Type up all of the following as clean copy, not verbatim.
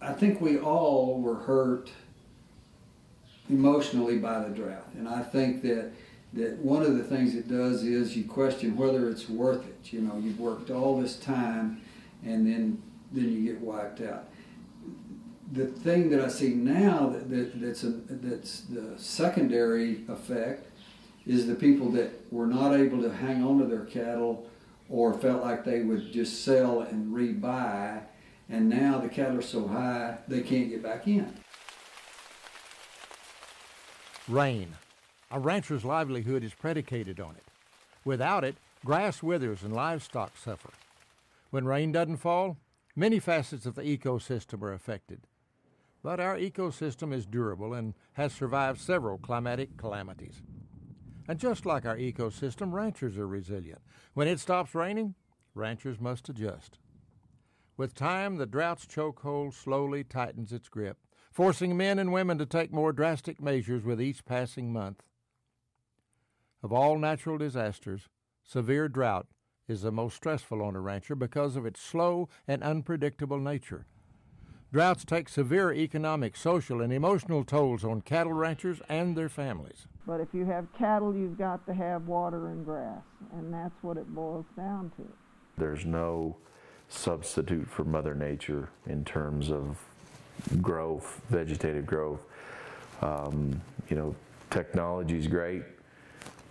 I think we all were hurt emotionally by the drought, and I think that one of the things it does is you question whether it's worth it. You know, you've worked all this time, and then you get wiped out. The thing that I see now that's the secondary effect is the people that were not able to hang on to their cattle or felt like they would just sell and rebuy, and now the cattle are so high they can't get back in. Rain. A rancher's livelihood is predicated on it. Without it, grass withers and livestock suffer. When rain doesn't fall, many facets of the ecosystem are affected. But our ecosystem is durable and has survived several climatic calamities. And just like our ecosystem, ranchers are resilient. When it stops raining, ranchers must adjust. With time, the drought's chokehold slowly tightens its grip, forcing men and women to take more drastic measures with each passing month. Of all natural disasters, severe drought is the most stressful on a rancher because of its slow and unpredictable nature. Droughts take severe economic, social, and emotional tolls on cattle ranchers and their families. But if you have cattle, you've got to have water and grass, and that's what it boils down to. There's no substitute for Mother Nature in terms of growth, vegetative growth. Technology's great.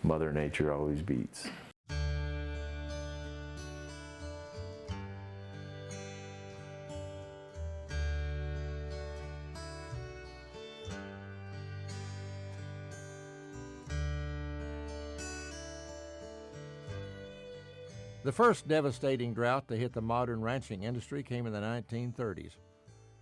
Mother Nature always beats. The first devastating drought to hit the modern ranching industry came in the 1930s.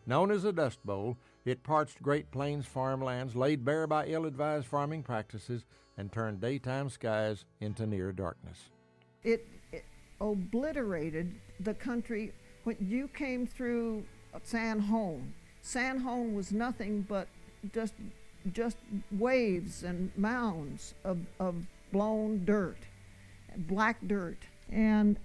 Known as the Dust Bowl, it parched Great Plains farmlands laid bare by ill-advised farming practices and turned daytime skies into near darkness. It obliterated the country. When you came through San Juan was nothing but just waves and mounds of blown dirt, black dirt. And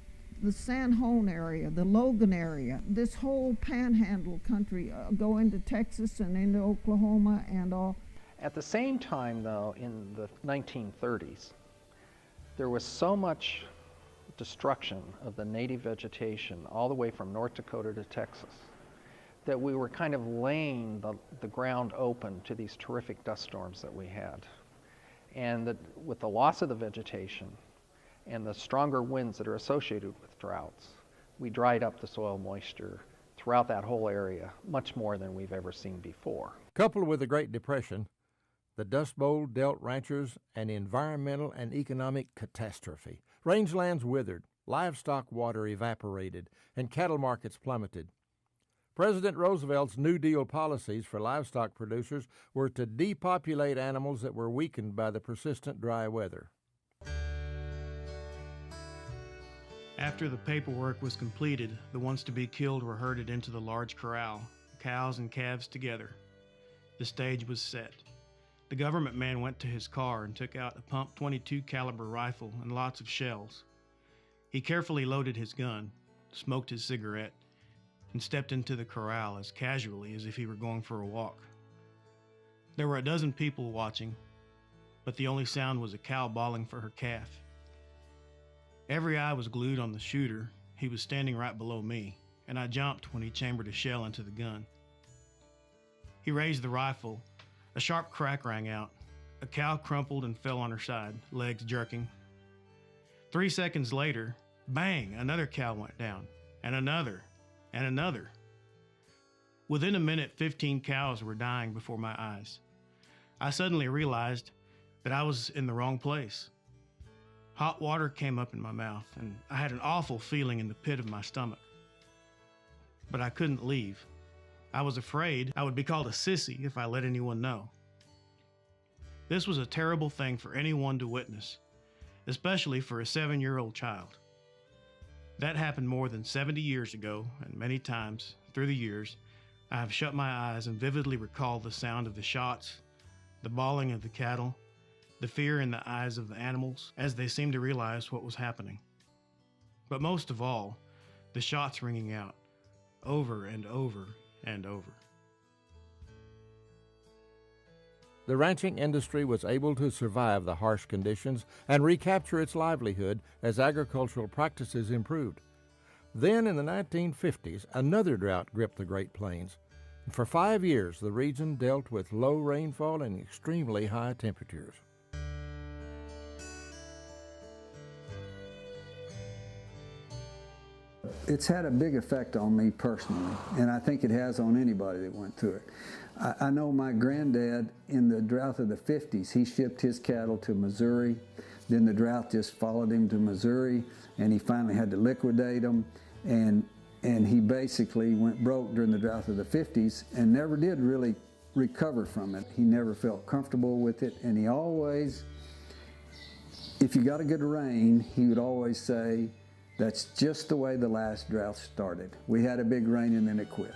the San Juan area, the Logan area, this whole panhandle country, go into Texas and into Oklahoma and all. At the same time, though, in the 1930s, there was so much destruction of the native vegetation all the way from North Dakota to Texas that we were kind of laying the ground open to these terrific dust storms that we had. And that with the loss of the vegetation and the stronger winds that are associated with droughts, we dried up the soil moisture throughout that whole area much more than we've ever seen before. Coupled with the Great Depression, the Dust Bowl dealt ranchers an environmental and economic catastrophe. Rangelands withered, livestock water evaporated, and cattle markets plummeted. President Roosevelt's New Deal policies for livestock producers were to depopulate animals that were weakened by the persistent dry weather. After the paperwork was completed, the ones to be killed were herded into the large corral, cows and calves together. The stage was set. The government man went to his car and took out a pump .22 caliber rifle and lots of shells. He carefully loaded his gun, smoked his cigarette, and stepped into the corral as casually as if he were going for a walk. There were a dozen people watching, but the only sound was a cow bawling for her calf. Every eye was glued on the shooter. He was standing right below me, and I jumped when he chambered a shell into the gun. He raised the rifle. A sharp crack rang out. A cow crumpled and fell on her side, legs jerking. 3 seconds later, bang, another cow went down, and another, and another. Within a minute, 15 cows were dying before my eyes. I suddenly realized that I was in the wrong place. Hot water came up in my mouth, and I had an awful feeling in the pit of my stomach. But I couldn't leave. I was afraid I would be called a sissy if I let anyone know. This was a terrible thing for anyone to witness, especially for a 7-year-old child. That happened more than 70 years ago, and many times through the years, I have shut my eyes and vividly recalled the sound of the shots, the bawling of the cattle, the fear in the eyes of the animals as they seemed to realize what was happening. But most of all, the shots ringing out over and over and over. the ranching industry was able to survive the harsh conditions and recapture its livelihood as agricultural practices improved. Then in the 1950s, another drought gripped the Great Plains. For 5 years, the region dealt with low rainfall and extremely high temperatures. It's had a big effect on me personally, and I think it has on anybody that went through it. I know my granddad, in the drought of the 50s, he shipped his cattle to Missouri. Then the drought just followed him to Missouri, and he finally had to liquidate them. And he basically went broke during the drought of the 50s and never did really recover from it. He never felt comfortable with it, and he always, if you got a good rain, he would always say, "That's just the way the last drought started. We had a big rain and then it quit."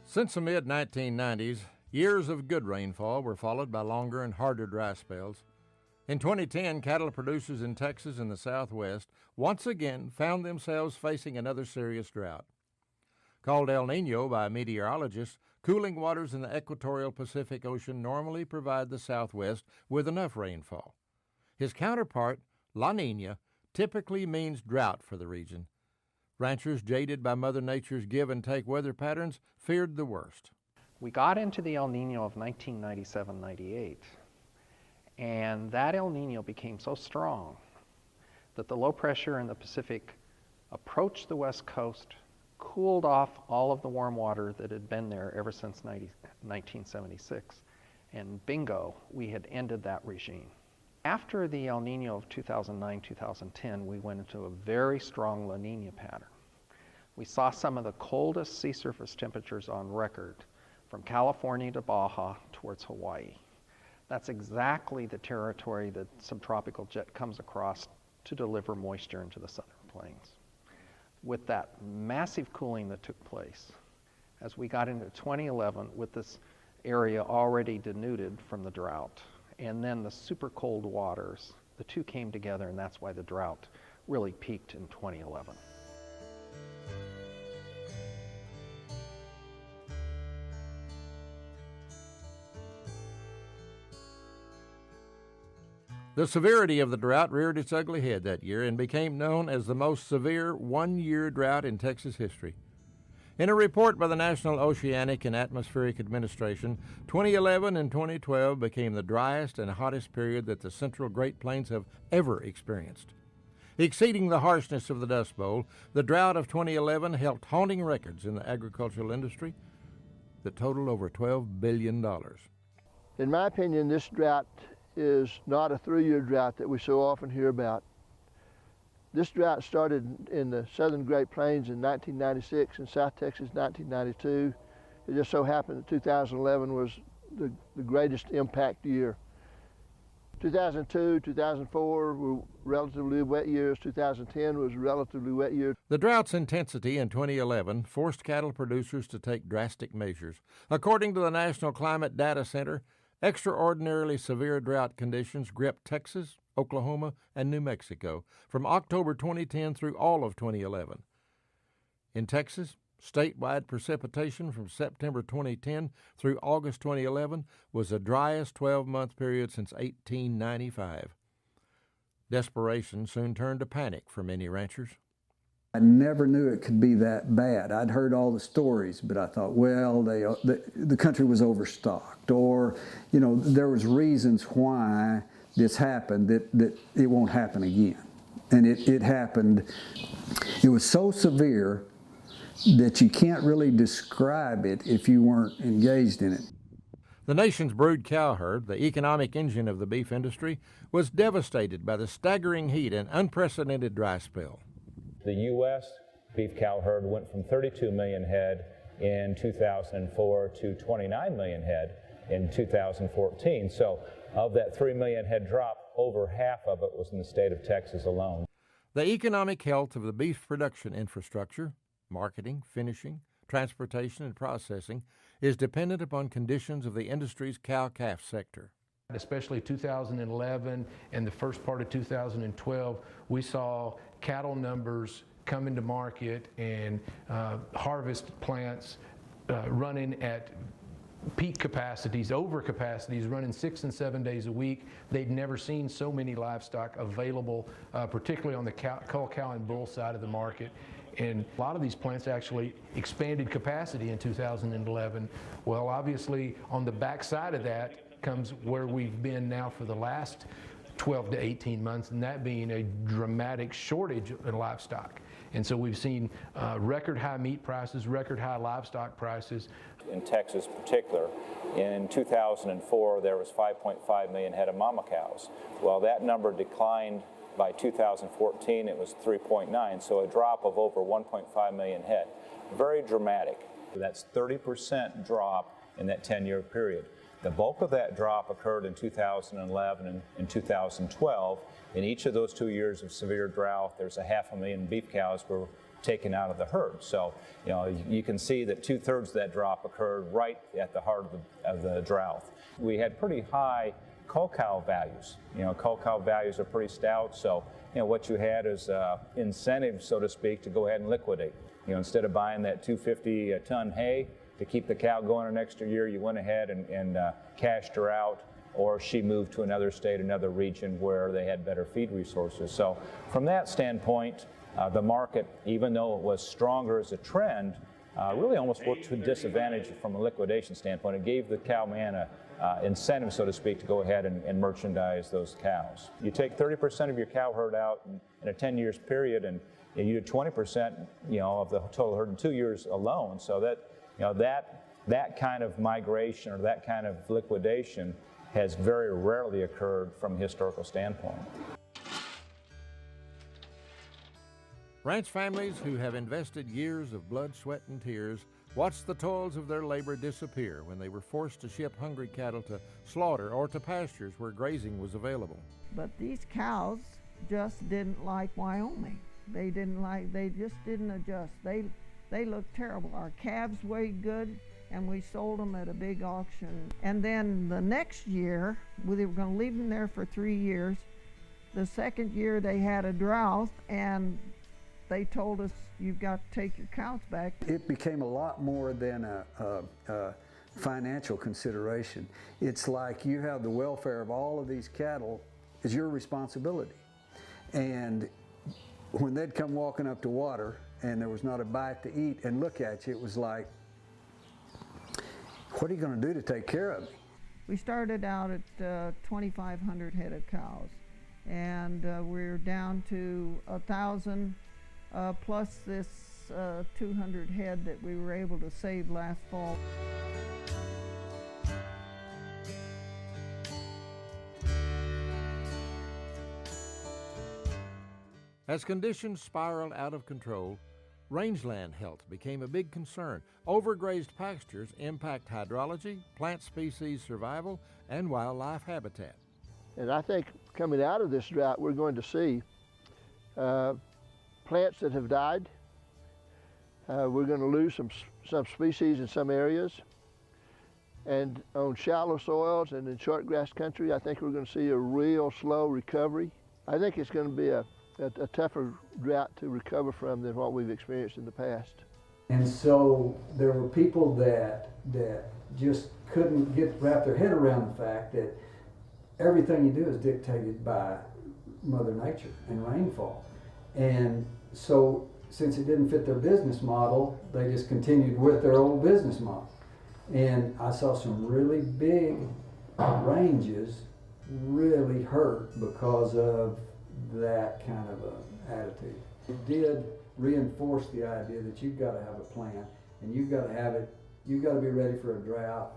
Since the mid-1990s, years of good rainfall were followed by longer and harder dry spells. In 2010, cattle producers in Texas and the Southwest once again found themselves facing another serious drought. Called El Nino by meteorologists, cooling waters in the equatorial Pacific Ocean normally provide the Southwest with enough rainfall. His counterpart, La Nina, typically means drought for the region. Ranchers, jaded by Mother Nature's give-and-take weather patterns, feared the worst. We got into the El Nino of 1997-98, and that El Nino became so strong that the low pressure in the Pacific approached the West Coast, cooled off all of the warm water that had been there ever since 1976, and bingo, we had ended that regime. After the El Nino of 2009-2010, we went into a very strong La Nina pattern. We saw some of the coldest sea surface temperatures on record from California to Baja towards Hawaii. That's exactly the territory that subtropical jet comes across to deliver moisture into the southern plains. With that massive cooling that took place, as we got into 2011 with this area already denuded from the drought, and then the super cold waters, the two came together, and that's why the drought really peaked in 2011. The severity of the drought reared its ugly head that year and became known as the most severe one-year drought in Texas history. In a report by the National Oceanic and Atmospheric Administration, 2011 and 2012 became the driest and hottest period that the Central Great Plains have ever experienced. Exceeding the harshness of the Dust Bowl, the drought of 2011 held haunting records in the agricultural industry that totaled over $12 billion. In my opinion, this drought is not a 3-year drought that we so often hear about. This drought started in the southern Great Plains in 1996 and South Texas 1992. It just so happened that 2011 was the greatest impact year. 2002, 2004 were relatively wet years. 2010 was a relatively wet year. The drought's intensity in 2011 forced cattle producers to take drastic measures. According to the National Climate Data Center, extraordinarily severe drought conditions gripped Texas, Oklahoma, and New Mexico from October 2010 through all of 2011. In Texas, statewide precipitation from September 2010 through August 2011 was the driest 12-month period since 1895. Desperation soon turned to panic for many ranchers. I never knew it could be that bad. I'd heard all the stories, but I thought, well, the country was overstocked, or, you know, there was reasons why this happened that it won't happen again. And it happened. It was so severe that you can't really describe it if you weren't engaged in it. The nation's brood cow herd, the economic engine of the beef industry, was devastated by the staggering heat and unprecedented dry spell. The U.S. beef cow herd went from 32 million head in 2004 to 29 million head in 2014. So of that 3 million head drop, over half of it was in the state of Texas alone. The economic health of the beef production infrastructure, marketing, finishing, transportation, and processing, is dependent upon conditions of the industry's cow-calf sector. Especially 2011 and the first part of 2012, we saw cattle numbers come into market and harvest plants running at peak capacities, over capacities, running 6 and 7 days a week. They'd never seen so many livestock available, particularly on the cull cow and bull side of the market. And a lot of these plants actually expanded capacity in 2011. Well, obviously, on the backside of that comes where we've been now for the last 12 to 18 months, and that being a dramatic shortage in livestock. And so we've seen record high meat prices, record high livestock prices. In Texas in particular, in 2004 there was 5.5 million head of mama cows. Well, that number declined by 2014, it was 3.9, so a drop of over 1.5 million head. Very dramatic. That's 30% drop in that 10-year period. The bulk of that drop occurred in 2011 and 2012. In each of those 2 years of severe drought, there's 500,000 beef cows were taken out of the herd. So, you can see that 2/3 of that drop occurred right at the heart of the drought. We had pretty high cull cow values. Cull cow values are pretty stout, so what you had is incentive, so to speak, to go ahead and liquidate. Instead of buying that 250 ton hay to keep the cow going an extra year, you went ahead and cashed her out, or she moved to another state, another region where they had better feed resources. So from that standpoint, the market, even though it was stronger as a trend, really almost worked to a disadvantage from a liquidation standpoint. It gave the cowman a incentive, so to speak, to go ahead and merchandise those cows. You take 30% of your cow herd out in a 10 years period, and you do 20%, of the total herd in 2 years alone. So that kind of migration or that kind of liquidation has very rarely occurred from a historical standpoint. Ranch families who have invested years of blood, sweat, and tears watched the toils of their labor disappear when they were forced to ship hungry cattle to slaughter or to pastures where grazing was available. But these cows just didn't like Wyoming. They just didn't adjust. They looked terrible. Our calves weighed good, and we sold them at a big auction. And then the next year, we were going to leave them there for 3 years. The second year they had a drought, and they told us, you've got to take your cows back. It became a lot more than a financial consideration. It's like you have the welfare of all of these cattle is your responsibility. And when they'd come walking up to water and there was not a bite to eat and look at you, it was like, what are you going to do to take care of me? We started out at 2,500 head of cows, and we're down to 1,000 plus this 200 head that we were able to save last fall. As conditions spiraled out of control, rangeland health became a big concern. Overgrazed pastures impact hydrology, plant species survival, and wildlife habitat. And I think coming out of this drought, we're going to see plants that have died. We're going to lose some species in some areas. And on shallow soils and in short grass country, I think we're going to see a real slow recovery. I think it's going to be a tougher drought to recover from than what we've experienced in the past. And so there were people that just couldn't wrap their head around the fact that everything you do is dictated by Mother Nature and rainfall. And so since it didn't fit their business model, they just continued with their old business model. And I saw some really big ranges really hurt because of that kind of attitude. It did reinforce the idea that you've got to have a plan, and you've got to be ready for a drought.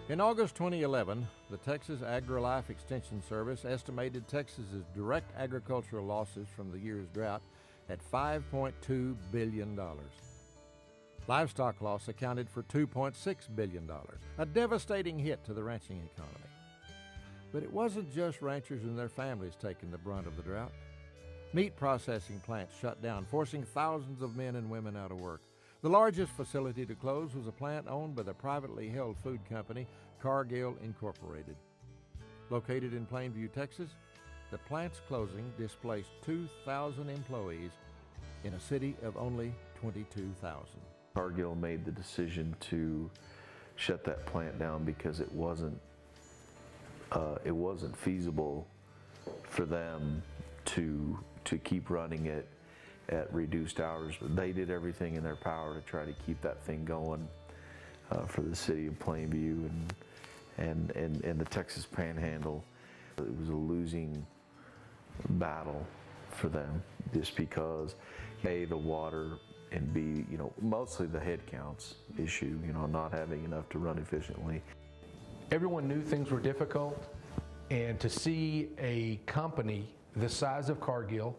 In August 2011, the Texas AgriLife Extension Service estimated Texas's direct agricultural losses from the year's drought at $5.2 billion. Livestock loss accounted for $2.6 billion, a devastating hit to the ranching economy. But it wasn't just ranchers and their families taking the brunt of the drought. Meat processing plants shut down, forcing thousands of men and women out of work. The largest facility to close was a plant owned by the privately held food company Cargill Incorporated. Located in Plainview, Texas, the plant's closing displaced 2,000 employees in a city of only 22,000. Cargill made the decision to shut that plant down because it wasn't feasible for them to keep running it at reduced hours. They did everything in their power to try to keep that thing going for the city of Plainview and the Texas Panhandle. It was a losing battle for them, just because A, the water, and B, mostly the head counts issue, not having enough to run efficiently. Everyone knew things were difficult, and to see a company the size of Cargill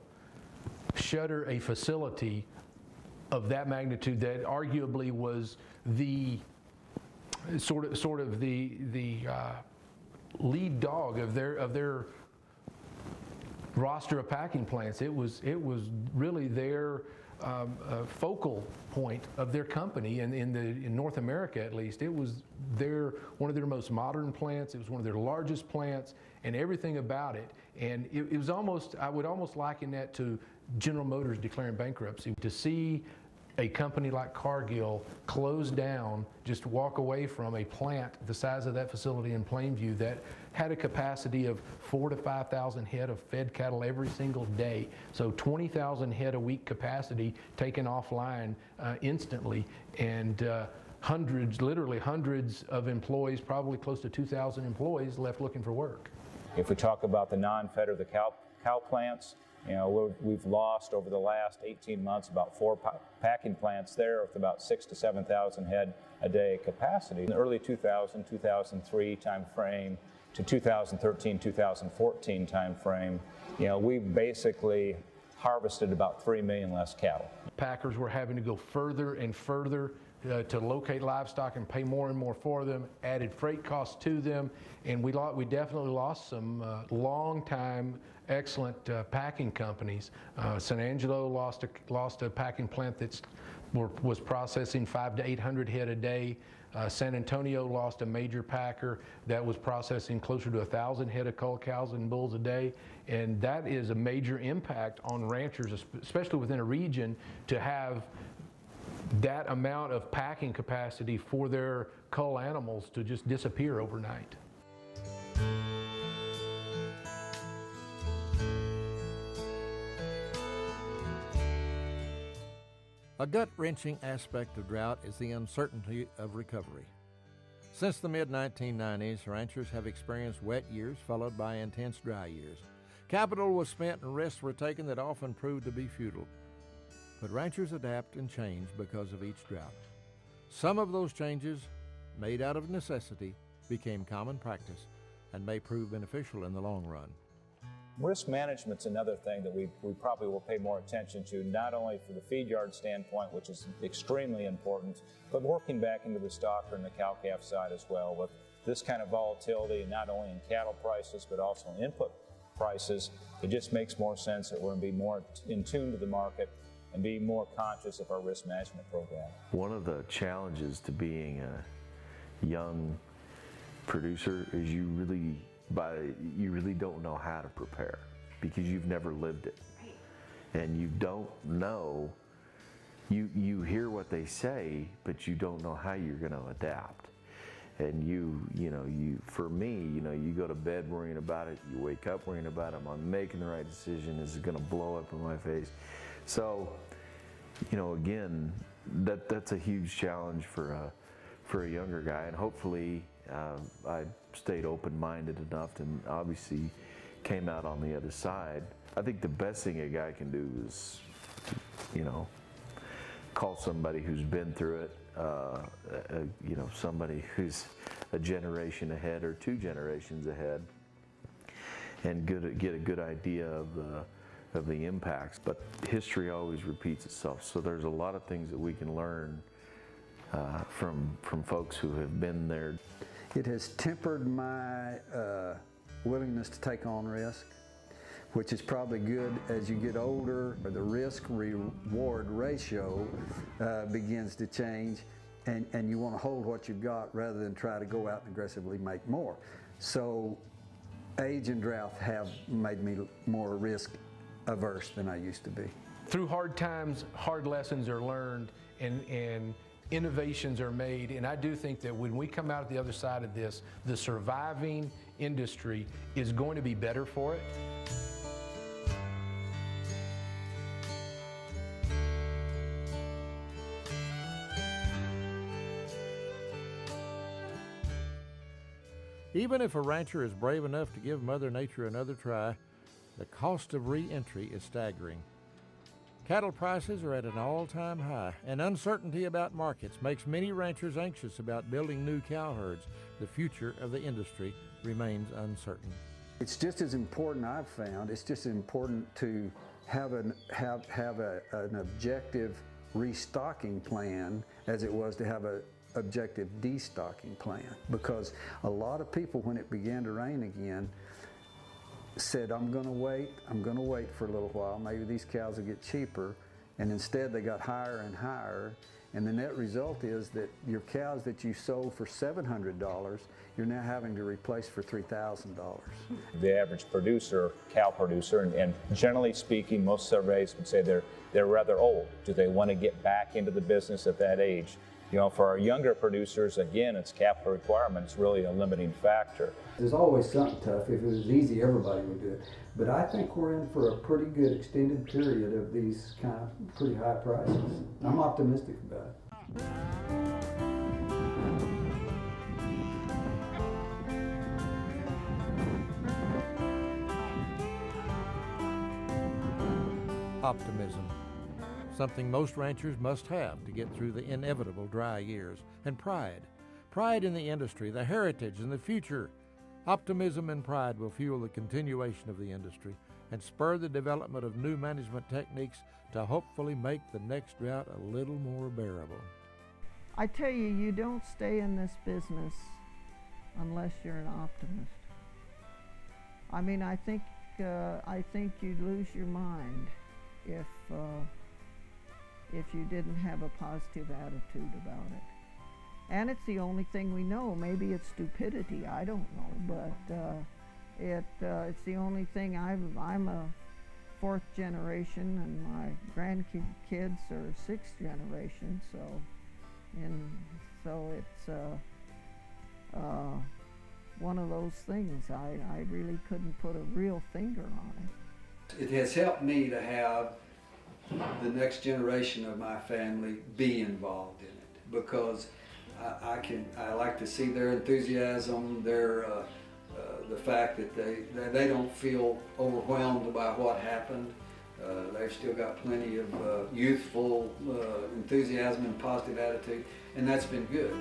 shutter a facility of that magnitude that arguably was the sort of the lead dog of their roster of packing plants. It was really their focal point of their company, and in North America at least. It was one of their most modern plants. It was one of their largest plants, and everything about it. And it was almost, I would almost liken that to General Motors declaring bankruptcy. To see a company like Cargill close down, just walk away from a plant the size of that facility in Plainview that had a capacity of 4,000 to 5,000 head of fed cattle every single day. So 20,000 head a week capacity taken offline instantly, and literally hundreds of employees, probably close to 2,000 employees left looking for work. If we talk about the non-fed or the cow plants, we've lost over the last 18 months about 4 packing plants there with about 6,000 to 7,000 head a day capacity. In the early 2000, 2003 time frame to 2013, 2014 time frame, we basically harvested about 3 million less cattle. Packers were having to go further and further to locate livestock and pay more and more for them, added freight costs to them, and we definitely lost some long-time excellent packing companies. San Angelo lost a packing plant that was processing 500 to 800 head a day. San Antonio lost a major packer that was processing closer to 1,000 head of cull cows and bulls a day, and that is a major impact on ranchers, especially within a region, to have that amount of packing capacity for their cull animals to just disappear overnight. A gut-wrenching aspect of drought is the uncertainty of recovery. Since the mid-1990s, ranchers have experienced wet years followed by intense dry years. Capital was spent and risks were taken that often proved to be futile. But ranchers adapt and change because of each drought. Some of those changes, made out of necessity, became common practice and may prove beneficial in the long run. Risk management's another thing that we probably will pay more attention to, not only for the feed yard standpoint, which is extremely important, but working back into the stocker and the cow-calf side as well. With this kind of volatility, not only in cattle prices, but also in input prices, it just makes more sense that we're going to be more in tune to the market and be more conscious of our risk management program. One of the challenges to being a young producer is you really don't know how to prepare because you've never lived it. Right. And you don't know, you hear what they say, but you don't know how you're going to adapt. And for me, you go to bed worrying about it, you wake up worrying about it, am I making the right decision, is it going to blow up in my face? So, again, that's a huge challenge for a younger guy, and hopefully I stayed open-minded enough and obviously came out on the other side. I think the best thing a guy can do is, call somebody who's been through it, somebody who's a generation ahead or 2 generations ahead, and get a good idea of the impacts. But history always repeats itself, so there's a lot of things that we can learn from folks who have been there. It has tempered my willingness to take on risk, which is probably good as you get older. The risk-reward ratio begins to change, and you want to hold what you've got rather than try to go out and aggressively make more. So age and drought have made me more risk-averse than I used to be. Through hard times, hard lessons are learned and innovations are made, and I do think that when we come out at the other side of this, the surviving industry is going to be better for it. Even if a rancher is brave enough to give Mother Nature another try, the cost of re-entry is staggering. Cattle prices are at an all-time high, and uncertainty about markets makes many ranchers anxious about building new cow herds. The future of the industry remains uncertain. It's just as important, I've found, it's just as important to have an objective restocking plan as it was to have an objective destocking plan, because a lot of people, when it began to rain again, said, I'm going to wait for a little while, maybe these cows will get cheaper, and instead they got higher and higher, and the net result is that your cows that you sold for $700, you're now having to replace for $3,000. The average producer, cow producer, and generally speaking, most surveys would say they're rather old. Do they want to get back into the business at that age? You know, for our younger producers, again, it's capital requirements really a limiting factor. There's always something tough. If it was easy, everybody would do it. But I think we're in for a pretty good extended period of these kind of pretty high prices. I'm optimistic about it. Optimism, something most ranchers must have to get through the inevitable dry years. And pride in the industry, the heritage and the future. Optimism and pride will fuel the continuation of the industry and spur the development of new management techniques to hopefully make the next drought a little more bearable. I tell you, you don't stay in this business unless you're an optimist. I mean, I think you'd lose your mind if you didn't have a positive attitude about it. And it's the only thing we know. Maybe it's stupidity, I don't know, but it's the only thing. I'm a fourth generation, and my grandkids are sixth generation, so it's one of those things. I really couldn't put a real finger on it. It has helped me to have the next generation of my family be involved in it, because I like to see their enthusiasm, the fact that they don't feel overwhelmed by what happened. They've still got plenty of youthful enthusiasm and positive attitude, and that's been good.